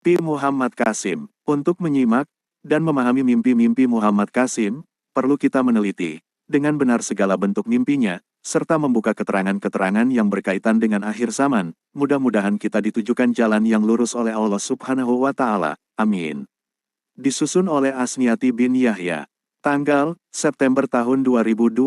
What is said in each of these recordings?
Mimpi Muhammad Qasim. Untuk menyimak dan memahami mimpi-mimpi Muhammad Qasim, perlu kita meneliti dengan benar segala bentuk mimpinya, serta membuka keterangan-keterangan yang berkaitan dengan akhir zaman. Mudah-mudahan kita ditujukan jalan yang lurus oleh Allah Subhanahu wa Ta'ala. Amin. Disusun oleh Asniati bin Yahya. Tanggal September tahun 2022.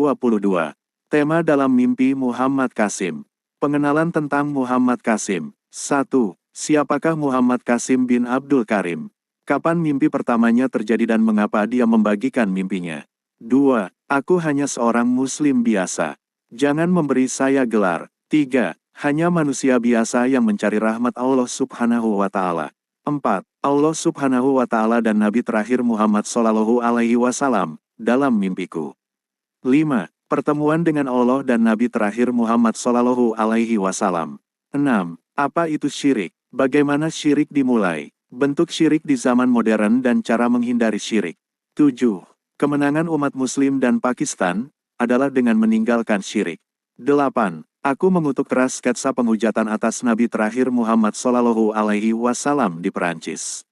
Tema dalam mimpi Muhammad Qasim. Pengenalan tentang Muhammad Qasim. 1. Siapakah Muhammad Qasim bin Abdul Karim? Kapan mimpi pertamanya terjadi dan mengapa dia membagikan mimpinya? 2. Aku hanya seorang muslim biasa. Jangan memberi saya gelar. 3. Hanya manusia biasa yang mencari rahmat Allah Subhanahu wa Ta'ala. 4. Allah Subhanahu wa Ta'ala dan Nabi terakhir Muhammad Shallallahu Alaihi Wasallam dalam mimpiku. 5. Pertemuan dengan Allah dan Nabi terakhir Muhammad Shallallahu Alaihi Wasallam. 6. Apa itu syirik? Bagaimana syirik dimulai? Bentuk syirik di zaman modern dan cara menghindari syirik. 7. Kemenangan umat Muslim dan Pakistan adalah dengan meninggalkan syirik. 8. Aku mengutuk keras sketsa penghujatan atas Nabi terakhir Muhammad Shallallahu Alaihi Wasallam di Perancis.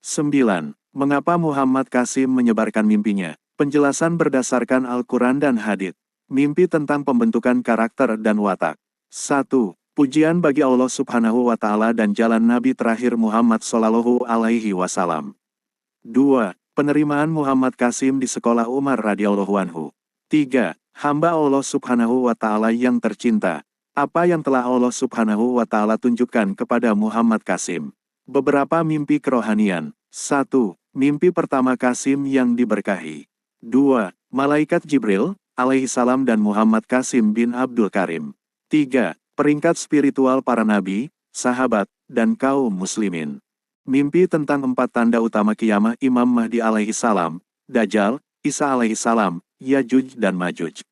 9. Mengapa Muhammad Qasim menyebarkan mimpinya? Penjelasan berdasarkan Al-Quran dan Hadits. Mimpi tentang pembentukan karakter dan watak. 1. Pujian bagi Allah Subhanahu wa Ta'ala dan jalan Nabi terakhir Muhammad Shallallahu Alaihi Wasallam. 2. Penerimaan Muhammad Qasim di sekolah Umar radhiyallahu anhu. 3. Hamba Allah Subhanahu wa Ta'ala yang tercinta. Apa yang telah Allah Subhanahu wa Ta'ala tunjukkan kepada Muhammad Qasim? Beberapa mimpi kerohanian. 1. Mimpi pertama Qasim yang diberkahi. 2. Malaikat Jibril alaihissalam dan Muhammad Qasim bin Abdul Karim. 3. Peringkat spiritual para nabi, sahabat, dan kaum muslimin. Mimpi tentang 4 tanda utama kiamah Imam Mahdi alaihissalam, Dajjal, Isa alaihissalam, Yajuj dan Majuj.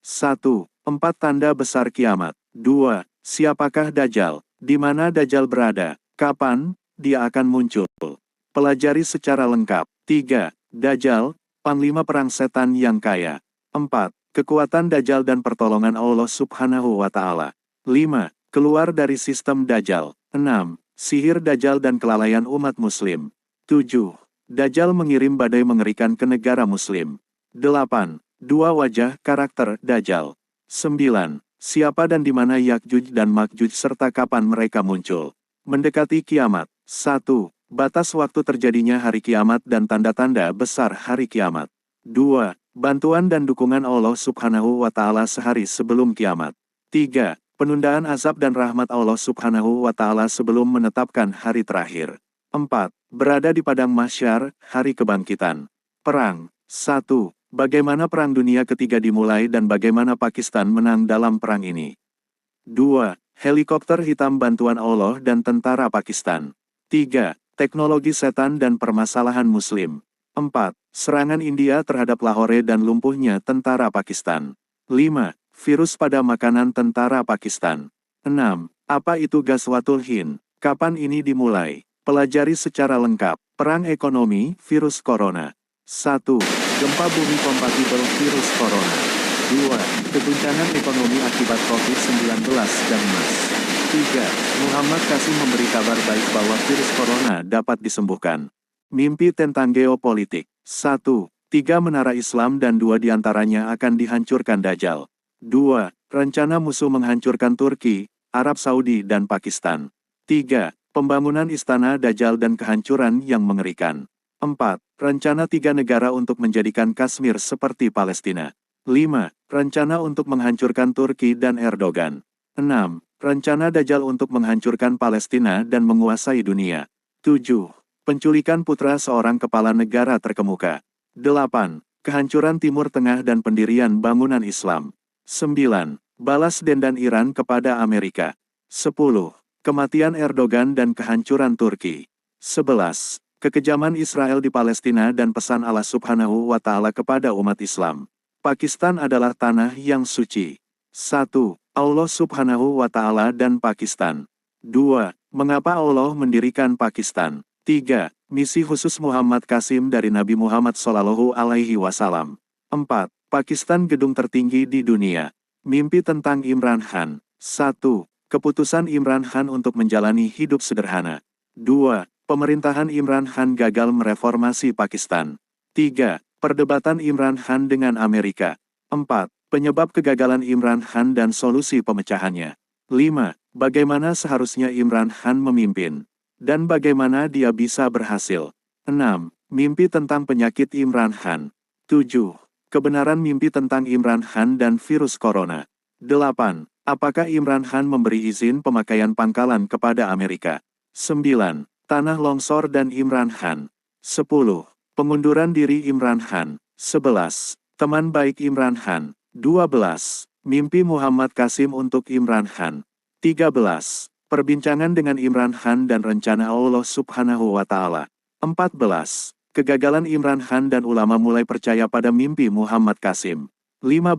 1. 4 tanda besar kiamat. 2. Siapakah Dajjal? Di mana Dajjal berada? Kapan dia akan muncul? Pelajari secara lengkap. 3. Dajjal, panglima perang setan yang kaya. 4. Kekuatan Dajjal dan pertolongan Allah Subhanahu wa Ta'ala. 5. Keluar dari sistem Dajjal. 6. Sihir Dajjal dan kelalaian umat Muslim. 7. Dajjal mengirim badai mengerikan ke negara Muslim. 8. 2 wajah karakter Dajjal. 9. Siapa dan di mana Yakjuj dan Makjuj serta kapan mereka muncul? Mendekati kiamat. 1. Batas waktu terjadinya hari kiamat dan tanda-tanda besar hari kiamat. 2. Bantuan dan dukungan Allah Subhanahu wa Ta'ala sehari sebelum kiamat. 3. Penundaan azab dan rahmat Allah Subhanahu wa Ta'ala sebelum menetapkan hari terakhir. 4. Berada di padang mahsyar, hari kebangkitan. Perang. 1. Bagaimana Perang Dunia Ketiga dimulai dan bagaimana Pakistan menang dalam perang ini? 2. Helikopter hitam bantuan Allah dan tentara Pakistan. 3. Teknologi setan dan permasalahan Muslim. 4. Serangan India terhadap Lahore dan lumpuhnya tentara Pakistan. 5. Virus pada makanan tentara Pakistan. 6. Apa itu Ghazwatul Hind? Kapan ini dimulai? Pelajari secara lengkap. Perang ekonomi, virus corona. 1. Gempa bumi kompatibel virus corona. 2. Keguncangan ekonomi akibat COVID-19 dan MERS. 3. Muhammad Qasim memberi kabar baik bahwa virus corona dapat disembuhkan. Mimpi tentang geopolitik. 1. 3 menara Islam dan 2 diantaranya akan dihancurkan Dajjal. 2. Rencana musuh menghancurkan Turki, Arab Saudi dan Pakistan. 3. Pembangunan istana Dajjal dan kehancuran yang mengerikan. 4. Rencana 3 negara untuk menjadikan Kashmir seperti Palestina. 5. Rencana untuk menghancurkan Turki dan Erdogan. 6. Rencana Dajjal untuk menghancurkan Palestina dan menguasai dunia. 7. Penculikan putra seorang kepala negara terkemuka. 8. Kehancuran Timur Tengah dan pendirian bangunan Islam. 9. Balas dendam Iran kepada Amerika. 10. Kematian Erdogan dan kehancuran Turki. 11. Kekejaman Israel di Palestina dan pesan Allah Subhanahu wa Ta'ala kepada umat Islam. Pakistan adalah tanah yang suci. 1. Allah Subhanahu wa Ta'ala dan Pakistan. 2. Mengapa Allah mendirikan Pakistan? 3. Misi khusus Muhammad Qasim dari Nabi Muhammad Shallallahu Alaihi Wasallam. 4. Pakistan gedung tertinggi di dunia. Mimpi tentang Imran Khan. 1. Keputusan Imran Khan untuk menjalani hidup sederhana. 2. Pemerintahan Imran Khan gagal mereformasi Pakistan. 3. Perdebatan Imran Khan dengan Amerika. 4. Penyebab kegagalan Imran Khan dan solusi pemecahannya. 5. Bagaimana seharusnya Imran Khan memimpin? Dan bagaimana dia bisa berhasil? 6. Mimpi tentang penyakit Imran Khan. 7. Kebenaran mimpi tentang Imran Khan dan virus corona. 8. Apakah Imran Khan memberi izin pemakaian pangkalan kepada Amerika? 9. Tanah longsor dan Imran Khan. 10. Pengunduran diri Imran Khan. 11. Teman baik Imran Khan. 12. Mimpi Muhammad Qasim untuk Imran Khan. 13. Perbincangan dengan Imran Khan dan rencana Allah Subhanahu wa Ta'ala. 14. Kegagalan Imran Khan dan ulama mulai percaya pada mimpi Muhammad Qasim. 15.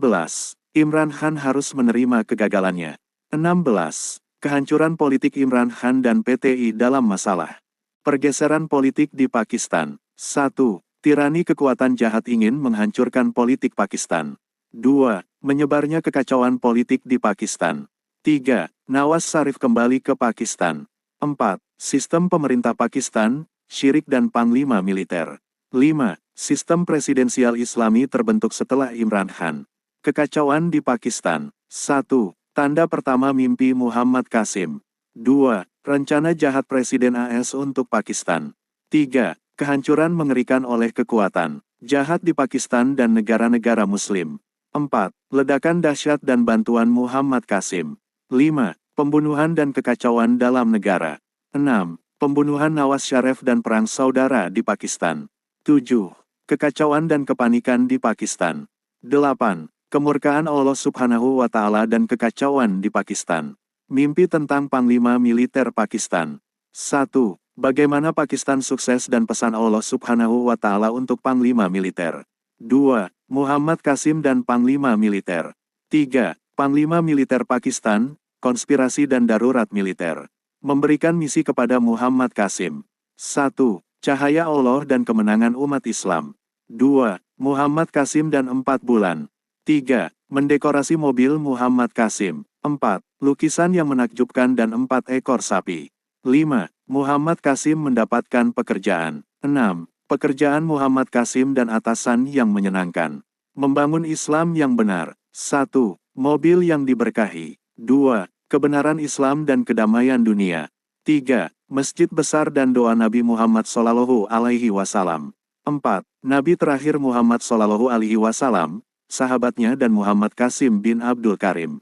Imran Khan harus menerima kegagalannya. 16. Kehancuran politik Imran Khan dan PTI dalam masalah. Pergeseran politik di Pakistan. 1. Tirani kekuatan jahat ingin menghancurkan politik Pakistan. 2. Menyebarnya kekacauan politik di Pakistan. 3. Nawaz Sharif kembali ke Pakistan. 4. Sistem pemerintah Pakistan, syirik dan panglima militer. 5. Sistem presidensial Islami terbentuk setelah Imran Khan. Kekacauan di Pakistan. 1. Tanda pertama mimpi Muhammad Qasim. 2. Rencana jahat Presiden AS untuk Pakistan. 3. Kehancuran mengerikan oleh kekuatan jahat di Pakistan dan negara-negara Muslim. 4. Ledakan dahsyat dan bantuan Muhammad Qasim. 5. Pembunuhan dan kekacauan dalam negara. 6. Pembunuhan Nawaz Sharif dan perang saudara di Pakistan. 7. Kekacauan dan kepanikan di Pakistan. 8. Kemurkaan Allah Subhanahu wa Ta'ala dan kekacauan di Pakistan. Mimpi tentang Panglima Militer Pakistan. 1. Bagaimana Pakistan sukses dan pesan Allah Subhanahu wa Ta'ala untuk Panglima Militer. 2. Muhammad Qasim dan Panglima Militer. 3. Panglima Militer Pakistan, konspirasi dan darurat militer. Memberikan misi kepada Muhammad Qasim. 1. Cahaya Allah dan kemenangan umat Islam. 2. Muhammad Qasim dan 4 bulan. 3. Mendekorasi mobil Muhammad Qasim. 4. Lukisan yang menakjubkan dan 4 ekor sapi. 5. Muhammad Qasim mendapatkan pekerjaan. 6. Pekerjaan Muhammad Qasim dan atasan yang menyenangkan. Membangun Islam yang benar. 1. Mobil yang diberkahi. 2. Kebenaran Islam dan kedamaian dunia. 3. Masjid besar dan doa Nabi Muhammad Sallallahu Alaihi Wasallam. 4. Nabi terakhir Muhammad Sallallahu Alaihi Wasallam, sahabatnya dan Muhammad Qasim bin Abdul Karim.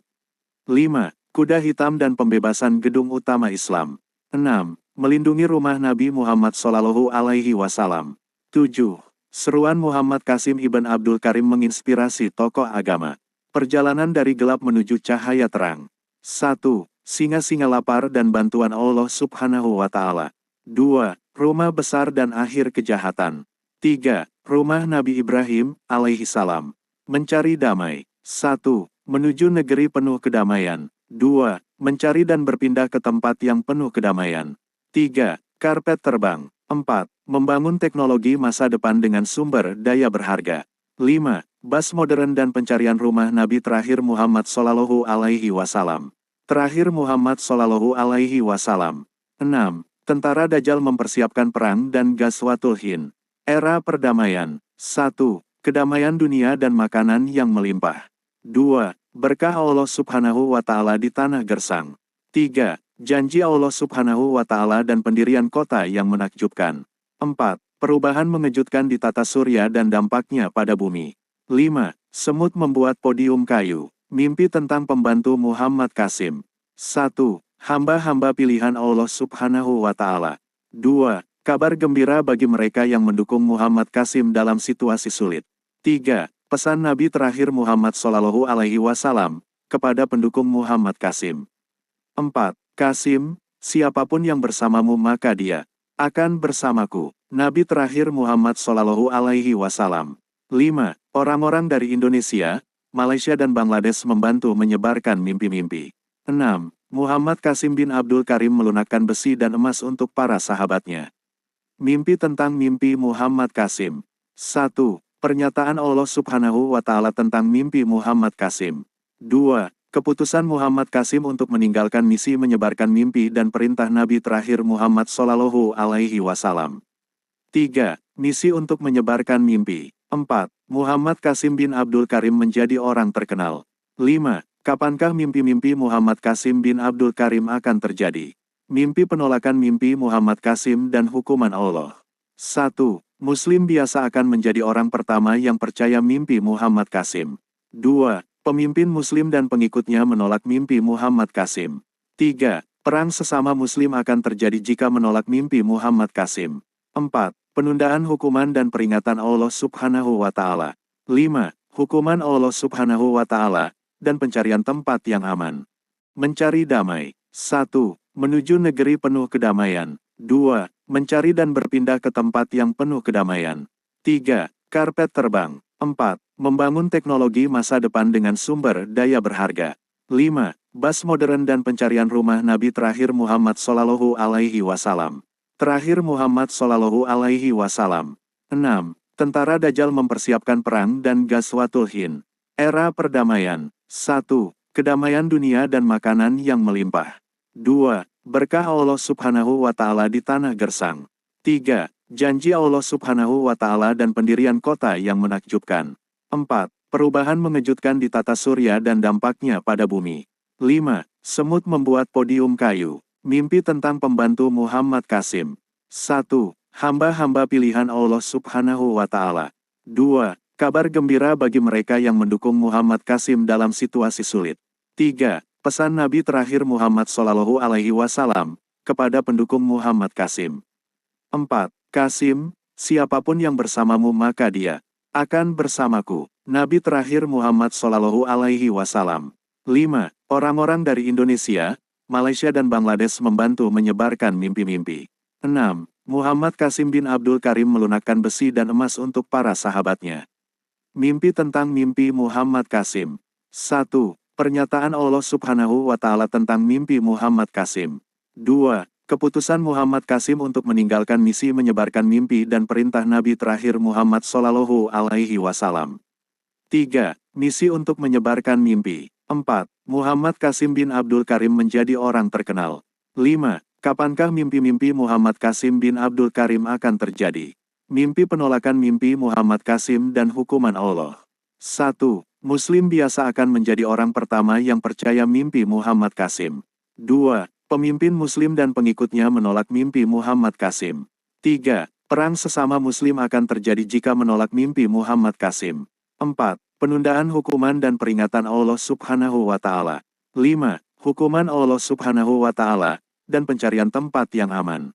5. Kuda hitam dan pembebasan gedung utama Islam. 6. Melindungi rumah Nabi Muhammad Sallallahu Alaihi Wasallam. 7. Seruan Muhammad Qasim ibn Abdul Karim menginspirasi tokoh agama. Perjalanan dari gelap menuju cahaya terang. 1. Singa-singa lapar dan bantuan Allah Subhanahu wa Ta'ala. 2. Rumah besar dan akhir kejahatan. 3. Rumah Nabi Ibrahim alaihi salam. Mencari damai. 1. Menuju negeri penuh kedamaian. 2. Mencari dan berpindah ke tempat yang penuh kedamaian. 3. Karpet terbang. 4. Membangun teknologi masa depan dengan sumber daya berharga. 5. Bas modern dan pencarian rumah Nabi terakhir Muhammad Sallallahu Alaihi Wasallam. Terakhir Muhammad Sallallahu Alaihi Wasallam. 6. Tentara Dajjal mempersiapkan perang dan Ghazwatul Hind. Era perdamaian. 1. Kedamaian dunia dan makanan yang melimpah. 2. Berkah Allah Subhanahu wa Ta'ala di tanah gersang. 3. Janji Allah Subhanahu wa Ta'ala dan pendirian kota yang menakjubkan. 4. Perubahan mengejutkan di tata surya dan dampaknya pada bumi. 5. Semut membuat podium kayu. Mimpi tentang pembantu Muhammad Qasim. 1. Hamba-hamba pilihan Allah Subhanahu wa Ta'ala. 2. Kabar gembira bagi mereka yang mendukung Muhammad Qasim dalam situasi sulit. 3. Pesan Nabi terakhir Muhammad Sallallahu Alaihi Wasallam kepada pendukung Muhammad Qasim. 4. Qasim, siapapun yang bersamamu maka dia akan bersamaku. Nabi terakhir Muhammad Sallallahu Alaihi Wasallam. 5. Orang-orang dari Indonesia, Malaysia dan Bangladesh membantu menyebarkan mimpi-mimpi. 6. Muhammad Qasim bin Abdul Karim melunakkan besi dan emas untuk para sahabatnya. Mimpi tentang mimpi Muhammad Qasim. 1. Pernyataan Allah Subhanahu wa Ta'ala tentang mimpi Muhammad Qasim. 2. Keputusan Muhammad Qasim untuk meninggalkan misi menyebarkan mimpi dan perintah Nabi terakhir Muhammad Shallallahu Alaihi Wasallam. 3. Misi untuk menyebarkan mimpi. 4. Muhammad Qasim bin Abdul Karim menjadi orang terkenal. 5. Kapankah mimpi-mimpi Muhammad Qasim bin Abdul Karim akan terjadi? Mimpi penolakan mimpi Muhammad Qasim dan hukuman Allah. 1. Muslim biasa akan menjadi orang pertama yang percaya mimpi Muhammad Qasim. 2. Pemimpin Muslim dan pengikutnya menolak mimpi Muhammad Qasim. 3. Perang sesama Muslim akan terjadi jika menolak mimpi Muhammad Qasim. 4. Penundaan hukuman dan peringatan Allah Subhanahu wa Ta'ala. 5. Hukuman Allah Subhanahu wa Ta'ala dan pencarian tempat yang aman. Mencari damai. 1. Menuju negeri penuh kedamaian. 2. Mencari dan berpindah ke tempat yang penuh kedamaian. 3. Karpet terbang. 4. Membangun teknologi masa depan dengan sumber daya berharga. 5. Bas modern dan pencarian rumah Nabi terakhir Muhammad Shallallahu Alaihi Wasallam. Terakhir Muhammad Shallallahu Alaihi Wasallam. 6. Tentara Dajjal mempersiapkan perang dan Ghazwatul Hind. Era perdamaian. 1. Kedamaian dunia dan makanan yang melimpah. 2. Berkah Allah Subhanahu wa Ta'ala di tanah gersang. 3. Janji Allah Subhanahu wa Ta'ala dan pendirian kota yang menakjubkan. 4. Perubahan mengejutkan di tata surya dan dampaknya pada bumi. 5. Semut membuat podium kayu. Mimpi tentang pembantu Muhammad Qasim. 1. Hamba-hamba pilihan Allah Subhanahu wa Ta'ala. 2. Kabar gembira bagi mereka yang mendukung Muhammad Qasim dalam situasi sulit. 3. Pesan Nabi terakhir Muhammad Shallallahu Alaihi Wasallam kepada pendukung Muhammad Qasim. 4. Qasim, siapapun yang bersamamu maka dia akan bersamaku. Nabi terakhir Muhammad Shallallahu Alaihi Wasallam. 5. Orang-orang dari Indonesia, Malaysia dan Bangladesh membantu menyebarkan mimpi-mimpi. 6. Muhammad Qasim bin Abdul Karim melunakkan besi dan emas untuk para sahabatnya. Mimpi tentang mimpi Muhammad Qasim. 1. Pernyataan Allah Subhanahu wa Ta'ala tentang mimpi Muhammad Qasim. 2. Keputusan Muhammad Qasim untuk meninggalkan misi menyebarkan mimpi dan perintah Nabi terakhir Muhammad Shallallahu Alaihi Wasallam. 3. Misi untuk menyebarkan mimpi. 4. Muhammad Qasim bin Abdul Karim menjadi orang terkenal. 5. Kapankah mimpi-mimpi Muhammad Qasim bin Abdul Karim akan terjadi? Mimpi penolakan mimpi Muhammad Qasim dan hukuman Allah. 1. Muslim biasa akan menjadi orang pertama yang percaya mimpi Muhammad Qasim. 2. Pemimpin Muslim dan pengikutnya menolak mimpi Muhammad Qasim. 3. Perang sesama Muslim akan terjadi jika menolak mimpi Muhammad Qasim. 4. Penundaan hukuman dan peringatan Allah Subhanahu wa Ta'ala. 5. Hukuman Allah Subhanahu wa Ta'ala dan pencarian tempat yang aman.